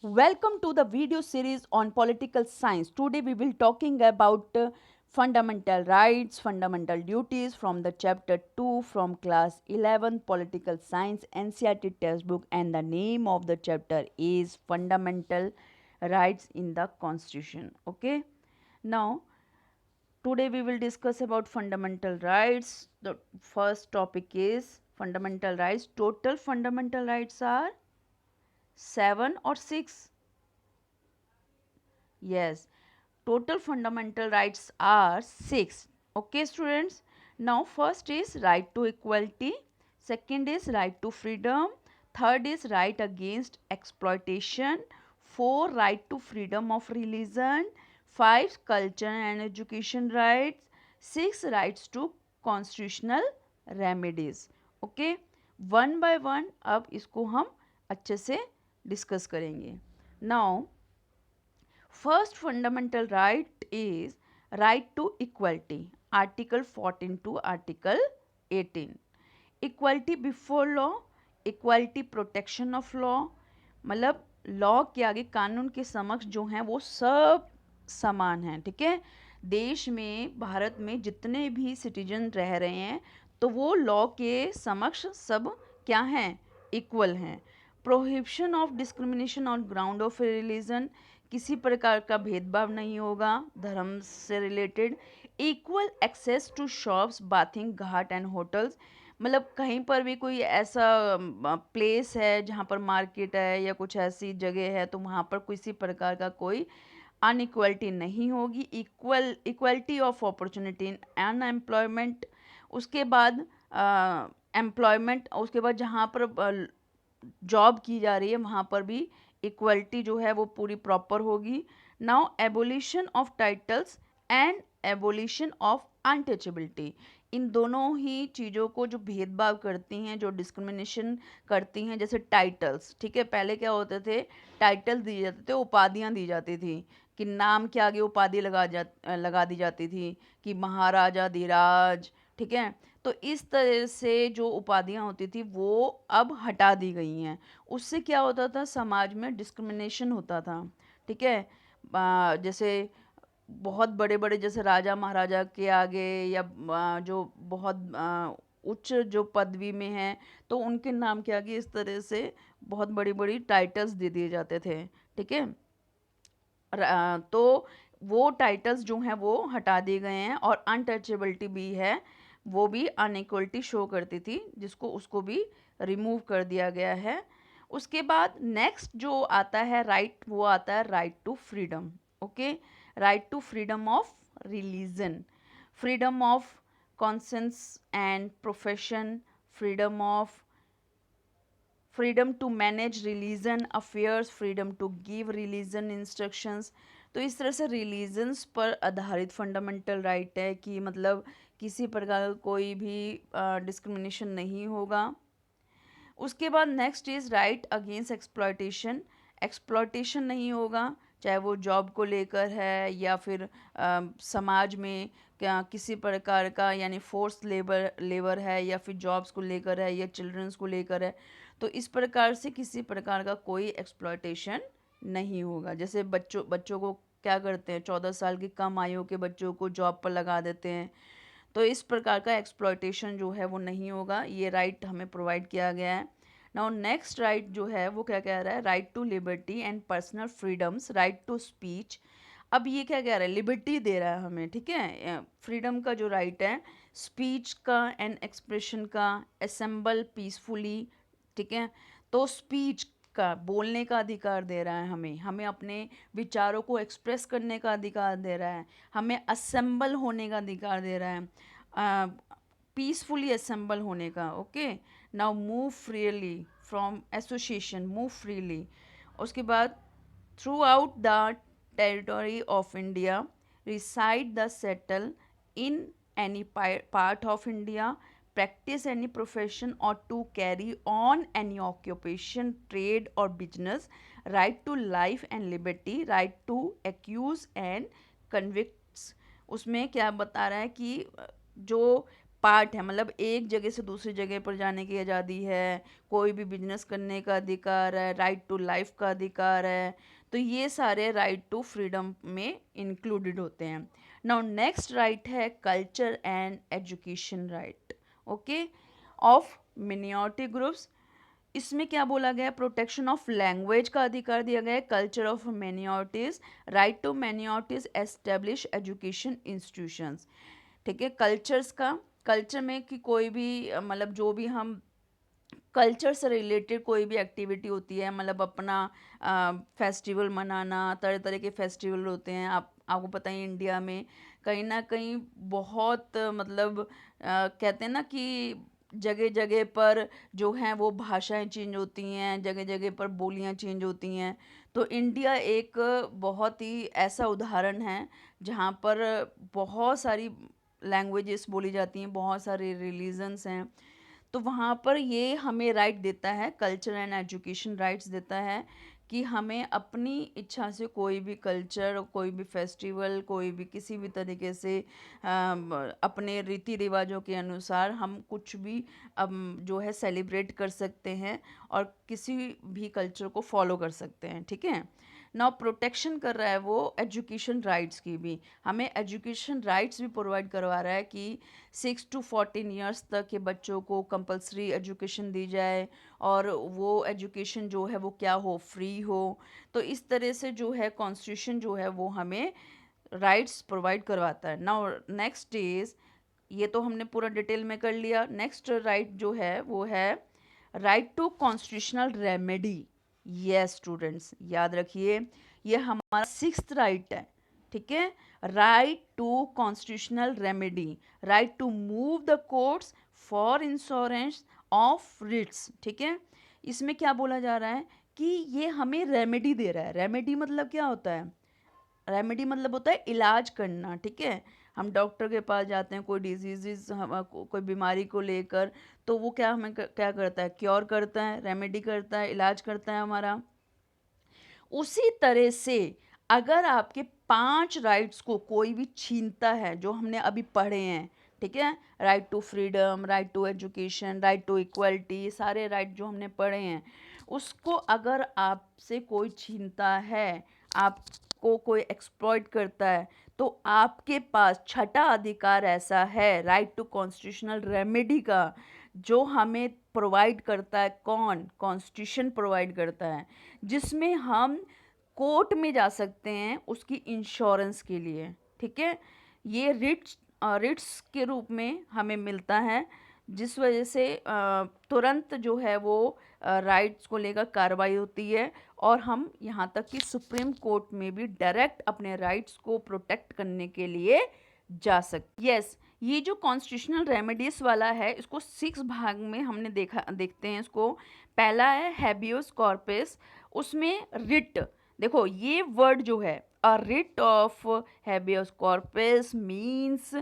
Welcome to the video series on political science. Today we will talking about fundamental rights, fundamental duties from the chapter 2 from class 11 political science NCERT textbook, and the name of the chapter is fundamental rights in the constitution. Okay? Now today we will discuss about fundamental rights. The first topic is fundamental rights. Total fundamental rights are 7 or 6. Yes, total fundamental rights are 6. Okay, students. Now, first is right to equality, second is right to freedom, third is right against exploitation, 4 right to freedom of religion, 5 culture and education rights, 6 rights to constitutional remedies. Okay, one by one अब इसको हम अच्छे से discuss करेंगे. Now, first fundamental right is right to equality. Article 14 to Article 18. Equality before law, equality protection of law. मतलब law के आगे कानून के समक्ष जो हैं वो सब समान हैं. ठीक है, देश में भारत में जितने भी सिटीजन रह रहे हैं तो वो लॉ के समक्ष सब क्या हैं, इक्वल हैं. Prohibition of discrimination on ground of religion, किसी प्रकार का भेदभाव नहीं होगा धर्म से related. Equal access to shops, bathing, ghat and hotels. मतलब कहीं पर भी कोई ऐसा प्लेस है जहाँ पर मार्केट है या कुछ ऐसी जगह है तो वहाँ पर किसी प्रकार का कोई अनइक्वलिटी नहीं होगी. Equality of opportunity in unemployment. उसके बाद एम्प्लॉयमेंट, उसके बाद जहाँ पर जॉब की जा रही है वहाँ पर भी इक्वलिटी जो है वो पूरी प्रॉपर होगी. Now abolition of titles and abolition of untouchability. इन दोनों ही चीज़ों को जो भेदभाव करती हैं, जो डिस्क्रिमिनेशन करती हैं, जैसे टाइटल्स. ठीक है, पहले क्या होते थे, टाइटल्स दिए जाते थे, उपाधियाँ दी जाती थी कि नाम के आगे उपाधि लगा दी जाती थी कि महाराजा धीराज. ठीक है, तो इस तरह से जो उपाधियाँ होती थी वो अब हटा दी गई हैं. उससे क्या होता था, समाज में डिस्क्रिमिनेशन होता था. ठीक है, जैसे बहुत बड़े बड़े जैसे राजा महाराजा के आगे या जो बहुत उच्च जो पदवी में हैं तो उनके नाम के आगे इस तरह से बहुत बड़ी बड़ी टाइटल्स दे दिए जाते थे. ठीक है, तो वो टाइटल्स जो हैं वो हटा दिए गए हैं और अनटचेबिलिटी भी है, वो भी अनइक्वलिटी शो करती थी जिसको उसको भी रिमूव कर दिया गया है. उसके बाद नेक्स्ट जो आता है राइट, वो आता है right to freedom. Okay, right to freedom of religion, freedom of conscience and profession, freedom to manage religion affairs, freedom to give religion instructions. तो इस तरह से रिलीजन्स पर आधारित फंडामेंटल राइट है कि मतलब किसी प्रकार का कोई भी डिस्क्रिमिनेशन नहीं होगा. उसके बाद next is right against exploitation. Exploitation नहीं होगा, चाहे वो जॉब को लेकर है या फिर समाज में क्या किसी प्रकार का यानी फोर्स लेबर है या फिर जॉब्स को लेकर है या चिल्ड्रंस को लेकर है. तो इस प्रकार से किसी प्रकार का कोई एक्सप्लॉयटेशन नहीं होगा. जैसे बच्चों को क्या करते हैं, 14 साल की कम आयु के बच्चों को जॉब पर लगा देते हैं. तो इस प्रकार का एक्सप्लॉयटेशन जो है वो नहीं होगा. ये राइट हमें प्रोवाइड किया गया है. नाउ नेक्स्ट राइट जो है वो क्या कह रहा है, right to liberty and personal freedoms, right to speech. अब ये क्या कह रहा है, लिबर्टी दे रहा है हमें. ठीक है, फ्रीडम का जो राइट है, स्पीच का एंड एक्सप्रेशन का, असेंबल पीसफुली. ठीक है, तो स्पीच का बोलने का अधिकार दे रहा है हमें अपने विचारों को एक्सप्रेस करने का अधिकार दे रहा है, हमें असेंबल होने का अधिकार दे रहा है, पीसफुली असेंबल होने का. Okay, now move freely from association, move freely. उसके बाद through out the territory of India, reside the settle in any part of India, practice any profession or to carry on any occupation, trade or business, right to life and liberty, right to accuse and convicts. उसमें क्या बता रहा है कि जो part है, मतलब एक जगह से दूसरी जगह पर जाने की आज़ादी है, कोई भी बिजनेस करने का अधिकार है, राइट टू लाइफ का अधिकार है। तो ये सारे राइट टू फ्रीडम में इंक्लूडेड होते हैं। नाउ नेक्स्ट राइट है culture and education right, okay, of minority groups. इसमें क्या बोला गया है, प्रोटेक्शन ऑफ लैंग्वेज का अधिकार दिया गया है, culture of minorities, right to minorities establish education institutions. ठीक है, कल्चर्स का, कल्चर में कि कोई भी मतलब जो भी हम कल्चर से रिलेटेड कोई भी एक्टिविटी होती है, मतलब अपना फेस्टिवल मनाना, तरह तरह के फेस्टिवल होते हैं, आपको पता ही इंडिया में कहीं ना कहीं बहुत मतलब कहते हैं ना कि जगह जगह पर जो हैं वो भाषाएं चेंज होती हैं, जगह जगह पर बोलियां चेंज होती हैं। तो इंडिया एक बहुत ही ऐसा उदाहरण है जहाँ पर बहुत सारी लैंग्वेजेस बोली जाती हैं, बहुत सारे रिलीजन्स हैं। तो वहाँ पर ये हमें राइट देता है, कल्चर एंड एजुकेशन राइट्स देता है कि हमें अपनी इच्छा से कोई भी कल्चर, कोई भी फेस्टिवल, कोई भी किसी भी तरीके से अपने रीति रिवाजों के अनुसार हम कुछ भी जो है सेलिब्रेट कर सकते हैं और किसी भी कल्चर को फॉलो कर सकते हैं। ठीक है, नाउ प्रोटेक्शन कर रहा है वो एजुकेशन राइट्स की भी, हमें एजुकेशन राइट्स भी प्रोवाइड करवा रहा है कि 6 to 14 ईयर्स तक के बच्चों को कंपलसरी एजुकेशन दी जाए और वो एजुकेशन जो है वो क्या हो, फ्री हो। तो इस तरह से जो है कॉन्स्टिट्यूशन जो है वो हमें राइट्स प्रोवाइड करवाता है। नाउ नेक्स्ट इज, ये तो हमने पूरा डिटेल में कर लिया। नेक्स्ट राइट जो है वो है right to constitutional remedy. Yes students, याद रखिए ये हमारा 6th राइट है। ठीक है, right to constitutional remedy, right to move the courts for insurance of writs. ठीक है, इसमें क्या बोला जा रहा है कि ये हमें रेमेडी दे रहा है। रेमेडी मतलब क्या होता है, रेमेडी मतलब होता है इलाज करना। ठीक है, हम डॉक्टर के पास जाते हैं कोई डिजीज़ कोई बीमारी को लेकर, तो वो क्या हमें क्या करता है, क्योर करता है, रेमेडी करता है, इलाज करता है हमारा। उसी तरह से अगर आपके 5 राइट्स को कोई भी छीनता है जो हमने अभी पढ़े हैं, ठीक है, right to freedom, right to education, right to equality, सारे राइट जो हमने पढ़े हैं, उसको अगर आपसे कोई छीनता है, आपको कोई एक्सप्लॉइट करता है, तो आपके पास छठा अधिकार ऐसा है राइट टू कॉन्स्टिट्यूशनल रेमेडी का, जो हमें प्रोवाइड करता है कौन, कॉन्स्टिट्यूशन प्रोवाइड करता है, जिसमें हम कोर्ट में जा सकते हैं उसकी इंश्योरेंस के लिए। ठीक है, ये रिट्स के रूप में हमें मिलता है, जिस वजह से तुरंत जो है वो राइट्स को लेकर कार्रवाई होती है और हम यहाँ तक कि सुप्रीम कोर्ट में भी डायरेक्ट अपने राइट्स को प्रोटेक्ट करने के लिए जा सकते। यस, ये जो कॉन्स्टिट्यूशनल रेमेडीज वाला है इसको 6 भाग में हमने देखते हैं इसको। पहला है हैबियस कॉर्पस, उसमें रिट, देखो ये वर्ड जो है, a writ of habeas corpus means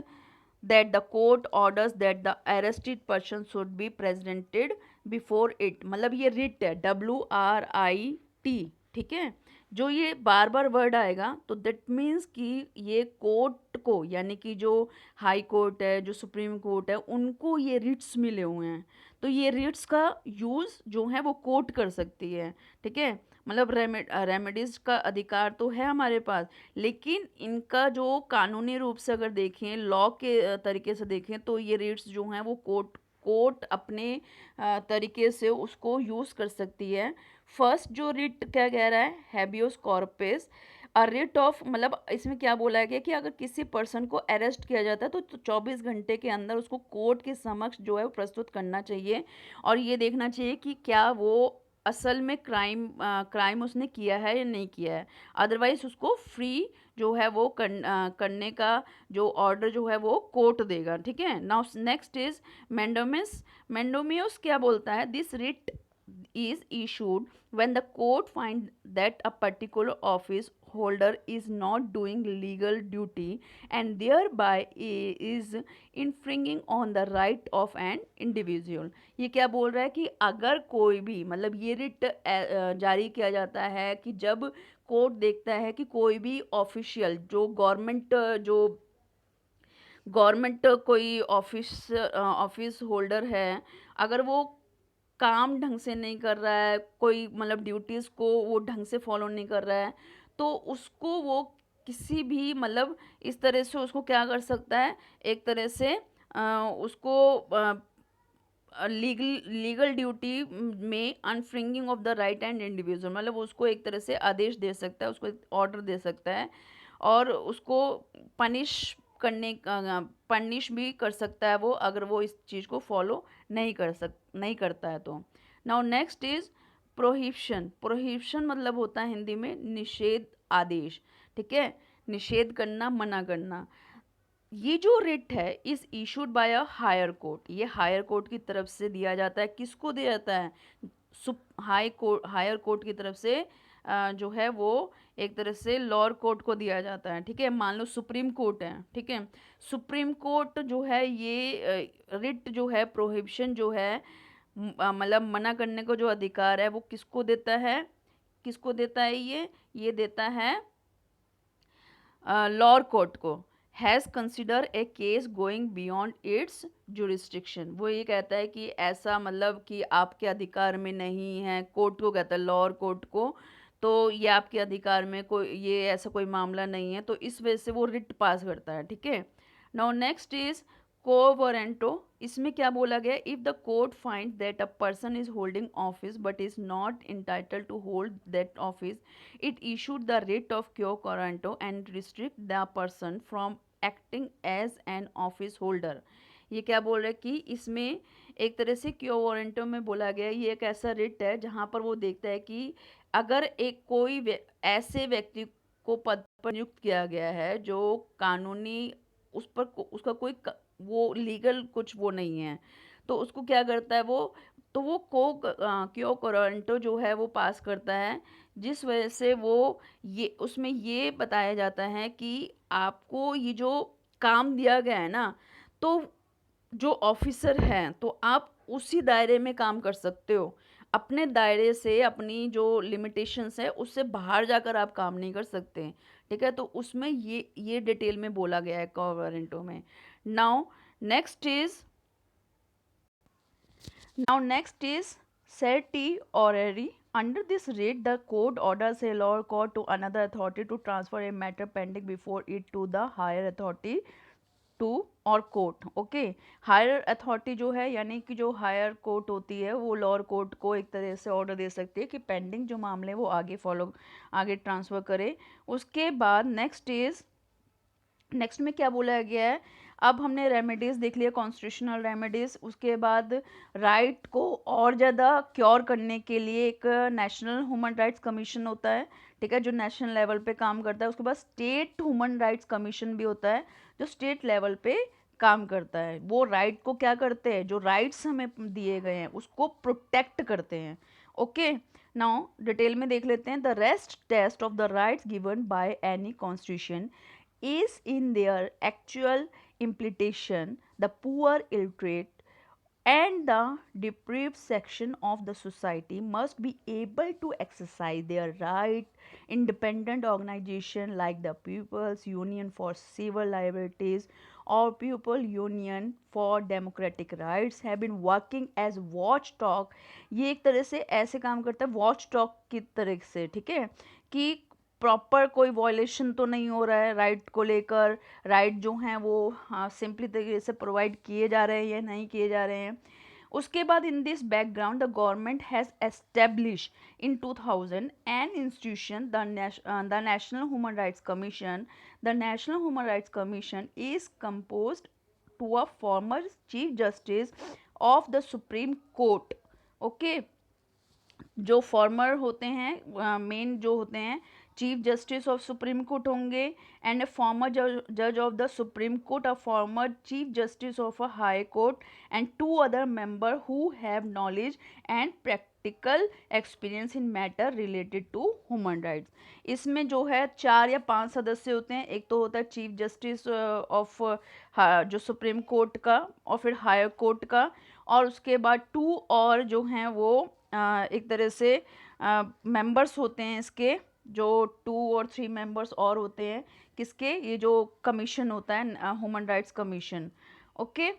that the court orders that the arrested person should be presented before it, मतलब ये रिट है, WRIT। ठीक है, जो ये बार बार वर्ड आएगा तो दैट मीन्स कि ये कोर्ट को, यानी कि जो हाई कोर्ट है, जो सुप्रीम कोर्ट है, उनको ये रिट्स मिले हुए हैं। तो ये रिट्स का यूज़ जो है वो कोर्ट कर सकती है। ठीक है, मतलब रेमेडीज का अधिकार तो है हमारे पास, लेकिन इनका जो कानूनी रूप से अगर देखें, लॉ के तरीके से देखें, तो ये रिट्स जो हैं वो कोर्ट अपने तरीके से उसको यूज़ कर सकती है। फर्स्ट जो रिट क्या कह रहा है, habeas corpus, a writ of, मतलब इसमें क्या बोला गया कि अगर किसी पर्सन को अरेस्ट किया जाता है तो 24 घंटे के अंदर उसको कोर्ट के समक्ष जो है वो प्रस्तुत करना चाहिए और ये देखना चाहिए कि क्या वो असल में क्राइम उसने किया है या नहीं किया है, अदरवाइज उसको फ्री जो है वो करने का जो ऑर्डर जो है वो कोर्ट देगा। ठीक है, नाउ नेक्स्ट इज मैंडोमिस। मैंडोमियस क्या बोलता है, this writ is issued when the court find that a particular office holder is not doing legal duty and thereby is infringing on the right of an individual। ये क्या बोल रहा है कि अगर कोई भी, मतलब ये रिट जारी किया जाता है कि जब कोर्ट देखता है कि कोई भी ऑफिशियल जो गवर्नमेंट जो गवर्नमेंट कोई ऑफिस होल्डर है, अगर वो काम ढंग से नहीं कर रहा है, कोई मतलब ड्यूटीज़ को वो ढंग से फॉलो नहीं कर रहा है, तो उसको वो किसी भी मतलब इस तरह से उसको क्या कर सकता है, एक तरह से उसको लीगल ड्यूटी में infringing of the right and individual, मतलब उसको एक तरह से आदेश दे सकता है, उसको ऑर्डर दे सकता है और उसको पनिश पनिश भी कर सकता है वो, अगर वो इस चीज़ को फॉलो नहीं करता है तो। Now next is prohibition. Prohibition मतलब होता है हिंदी में निषेध आदेश, ठीक है, निषेध करना, मना करना। ये जो रिट है is issued by a higher court, ये हायर कोर्ट की तरफ से दिया जाता है। किसको दिया जाता है? हायर कोर्ट की तरफ से जो है वो एक तरह से लोअर कोर्ट को दिया जाता है, ठीक है। मान लो सुप्रीम कोर्ट है, ठीक है, सुप्रीम कोर्ट जो है ये रिट जो है, प्रोहिबिशन जो है, मतलब मना करने को जो अधिकार है वो किसको देता है? किसको देता है ये देता है लोअर कोर्ट को। Has consider a case going beyond it's jurisdiction, वो ये कहता है कि ऐसा मतलब कि आपके अधिकार में नहीं है, कोर्ट को कहता है, लोअर कोर्ट को, तो ये आपके अधिकार में कोई ये ऐसा कोई मामला नहीं है, तो इस वजह से वो रिट पास करता है, ठीक है। Now next is quo warranto. इसमें क्या बोला गया? If the court find that a person is holding office but is not entitled to hold that office, it issued the writ of quo warranto and restrict the person from acting as an office holder। ये क्या बोल रहा है कि इसमें एक तरह से क्यो वारंटो में बोला गया ये एक ऐसा रिट है जहाँ पर वो देखता है कि अगर एक कोई ऐसे व्यक्ति को पद पर नियुक्त किया गया है जो कानूनी उस पर उसका कोई वो लीगल कुछ वो नहीं है, तो उसको क्या करता है वो, तो वो क्यो वारंटो जो है वो पास करता है, जिस वजह से वो ये उसमें ये बताया जाता है कि आपको ये जो काम दिया गया है ना, तो जो ऑफिसर हैं तो आप उसी दायरे में काम कर सकते हो, अपने दायरे से अपनी जो लिमिटेशंस है उससे बाहर जाकर आप काम नहीं कर सकते, ठीक है। तो उसमें ये डिटेल में बोला गया है कॉवरेंटो में। Now next is Now next is certiorari. Under this writ, the court orders a lower court to another authority to transfer a matter pending before it to the higher authority to और court, okay. Higher authority जो है यानी कि जो higher court होती है वो lower court को एक तरह से ऑर्डर दे सकती है कि पेंडिंग जो मामले वो आगे ट्रांसफ़र करे। उसके बाद नेक्स्ट में क्या बोला गया है? अब हमने रेमेडीज़ देख लिया, कॉन्स्टिट्यूशनल रेमेडीज़। उसके बाद राइट को और ज़्यादा क्योर करने के लिए एक नेशनल ह्यूमन राइट्स कमीशन होता है, ठीक है, जो नेशनल लेवल पे काम करता है। उसके बाद स्टेट ह्यूमन राइट्स कमीशन भी होता है जो स्टेट लेवल पे काम करता है। वो राइट को क्या करते हैं, जो राइट्स हमें दिए गए हैं उसको प्रोटेक्ट करते हैं, ओके। नाउ डिटेल में देख लेते हैं। The rest test of the rights given by any constitution is in their actual implementation, the poor, illiterate, and the deprived section of the society must be able to exercise their right. Independent organization like the People's Union for Civil Liberties or People Union for Democratic Rights have been working as watchdog। ये एक तरह से ऐसे काम करता है watchdog की तरह से, ठीक है, कि प्रॉपर कोई वॉयलेशन तो नहीं हो रहा है राइट को लेकर, राइट जो हैं वो सिंपली तरीके से प्रोवाइड किए जा रहे हैं या नहीं किए जा रहे हैं। उसके बाद in this background the government has establish in 2000 an institution the national human rights commission. The national human rights commission is composed to a former chief justice of the supreme court, okay. जो former होते हैं main जो होते हैं chief justice of supreme court होंगे, and a former जज of the supreme court, a former chief justice of a high court, and two other member who have knowledge and practical experience in matter related to human rights. इसमें जो है 4 या 5 सदस्य होते हैं। एक तो होता है चीफ जस्टिस ऑफ जो सुप्रीम कोर्ट का और फिर हायर कोर्ट का, और उसके बाद 2 और जो हैं वो एक तरह से मेंबर्स होते हैं इसके जो 2 और 3 मेंबर्स और होते हैं किसके, ये जो कमीशन होता है ह्यूमन राइट्स कमीशन। ओके,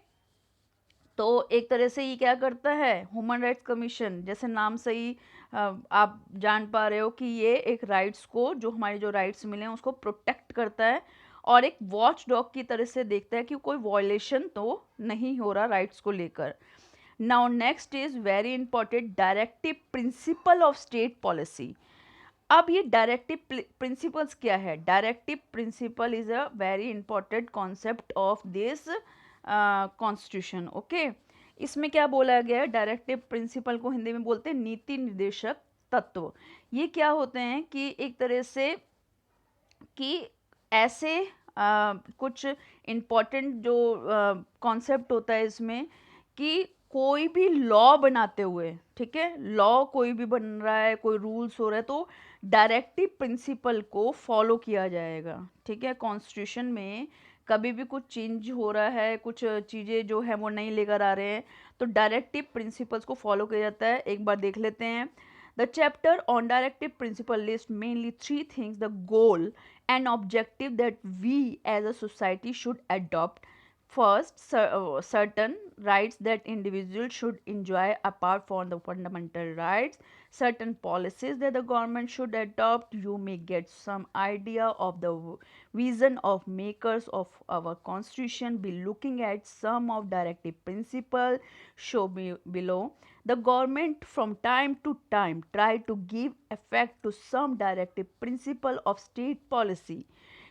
तो एक तरह से ये क्या करता है, ह्यूमन राइट्स कमीशन जैसे नाम से ही आप जान पा रहे हो कि ये एक राइट्स को, जो हमारे जो राइट्स मिले हैं उसको प्रोटेक्ट करता है और एक वॉच डॉग की तरह से देखता है कि कोई वॉयलेशन तो नहीं हो रहा राइट्स को लेकर। Now next is very important, directive principle of state policy. अब ये डायरेक्टिव प्रिंसिपल्स क्या है, directive principle is a very important concept of this constitution. Okay, इसमें क्या बोला गया है, डायरेक्टिव प्रिंसिपल को हिंदी में बोलते हैं नीति निर्देशक तत्व। ये क्या होते हैं कि एक तरह से कि ऐसे कुछ इम्पॉर्टेंट जो कॉन्सेप्ट होता है इसमें कि कोई भी लॉ बनाते हुए, ठीक है, लॉ कोई भी बन रहा है, कोई रूल्स हो रहा है, तो डायरेक्टिव प्रिंसिपल को फॉलो किया जाएगा। ठीक है, कॉन्स्टिट्यूशन में कभी भी कुछ चेंज हो रहा है, कुछ चीज़ें जो है वो नहीं लेकर आ रहे हैं, तो डायरेक्टिव प्रिंसिपल्स को फॉलो किया जाता है। एक बार देख लेते हैं। The chapter on directive principle lists mainly three things: the goal and objective that we as a society should adopt. First, certain rights that individuals should enjoy apart from the fundamental rights. Certain policies that the government should adopt. You may get some idea of the vision of makers of our constitution by looking at some of directive principle shown below. The government from time to time try to give effect to some directive principle of state policy.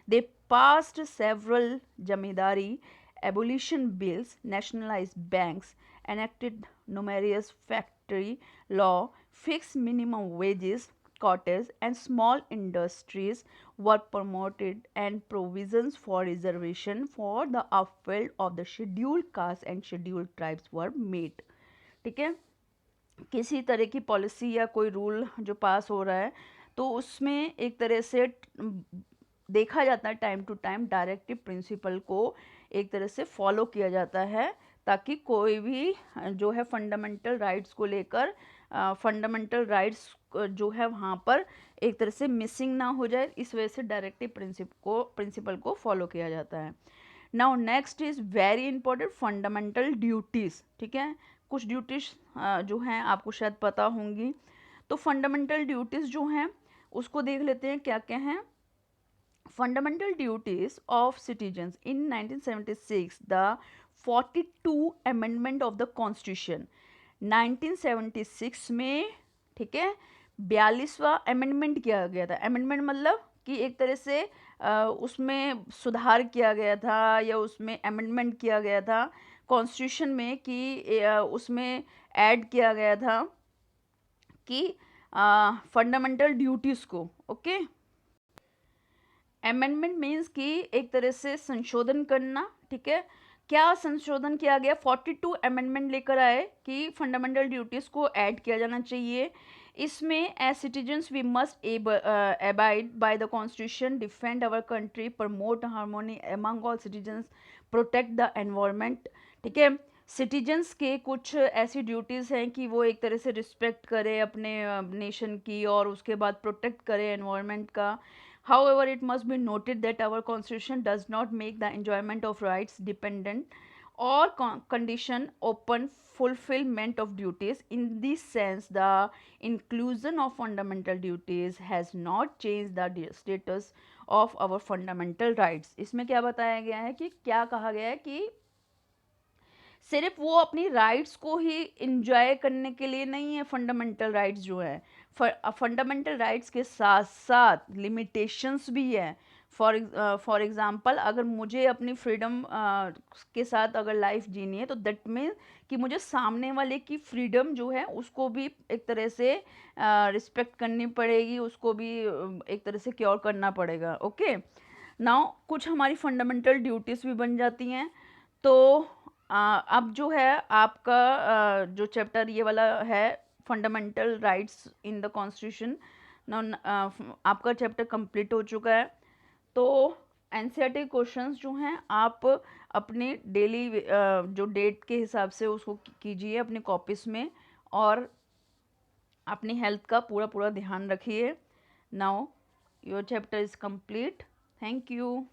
They passed several Jamidari abolition bills, nationalized banks, enacted numerous factory law, fixed minimum wages, cottages and small industries were promoted, and provisions for reservation for the upfield of the scheduled castes and scheduled tribes were made. ठीक है, किसी तरह की policy या कोई rule जो पास हो रहा है तो उसमें एक तरह से देखा जाता है time to time directive principle को एक तरह से फॉलो किया जाता है, ताकि कोई भी जो है फंडामेंटल राइट्स को लेकर फंडामेंटल राइट्स जो है वहाँ पर एक तरह से मिसिंग ना हो जाए, इस वजह से डायरेक्टिव प्रिंसिपल को फॉलो किया जाता है। Now next is very important, fundamental duties. ठीक है, कुछ ड्यूटीज जो हैं आपको शायद पता होंगी, तो फंडामेंटल ड्यूटीज़ जो हैं उसको देख लेते हैं क्या क्या हैं। Fundamental duties of citizens in 1976, the 42 amendment of the constitution 1976 में, ठीक है, 42वां अमेंडमेंट किया गया था। अमेंडमेंट मतलब कि एक तरह से उसमें सुधार किया गया था या उसमें अमेंडमेंट किया गया था कॉन्स्टिट्यूशन में, कि उसमें ऐड किया गया था कि फंडामेंटल ड्यूटीज़ को। ओके, अमेंडमेंट मीन्स कि एक तरह से संशोधन करना। ठीक है, क्या संशोधन किया गया, 42 अमेंडमेंट लेकर आए कि फंडामेंटल ड्यूटीज़ को ऐड किया जाना चाहिए। इसमें as citizens we must abide by the constitution, defend our country, promote harmony among all citizens, protect the environment. ठीक है, सिटीजन्स के कुछ ऐसी ड्यूटीज़ हैं कि वो एक तरह से रिस्पेक्ट करें अपने नेशन की और उसके बाद प्रोटेक्ट करें एनवायरनमेंट का। However, it must be noted that our constitution does not make the enjoyment of rights dependent or condition upon fulfillment of duties. In this sense, the inclusion of fundamental duties has not changed the status of our fundamental rights. इसमें क्या बताया गया है कि क्या कहा गया है कि सिर्फ वो अपनी राइट्स को ही इंजॉय करने के लिए नहीं है, फंडामेंटल राइट्स जो है, फंडामेंटल राइट्स के साथ साथ लिमिटेशंस भी है। फॉर एग्जांपल, अगर मुझे अपनी फ्रीडम के साथ अगर लाइफ जीनी है तो दैट मीन्स कि मुझे सामने वाले की फ्रीडम जो है उसको भी एक तरह से रिस्पेक्ट करनी पड़ेगी, उसको भी एक तरह से क्योर करना पड़ेगा। ओके, नाउ कुछ हमारी फंडामेंटल ड्यूटीज़ भी बन जाती हैं। तो अब जो है आपका जो चैप्टर ये वाला है fundamental rights in the constitution, आपका चैप्टर कंप्लीट हो चुका है। तो एनसीईआरटी क्वेश्चंस जो हैं आप अपनी डेली जो डेट के हिसाब से उसको कीजिए अपनी कॉपीज़ में, और अपनी हेल्थ का पूरा पूरा ध्यान रखिए। Now your chapter is complete. Thank you.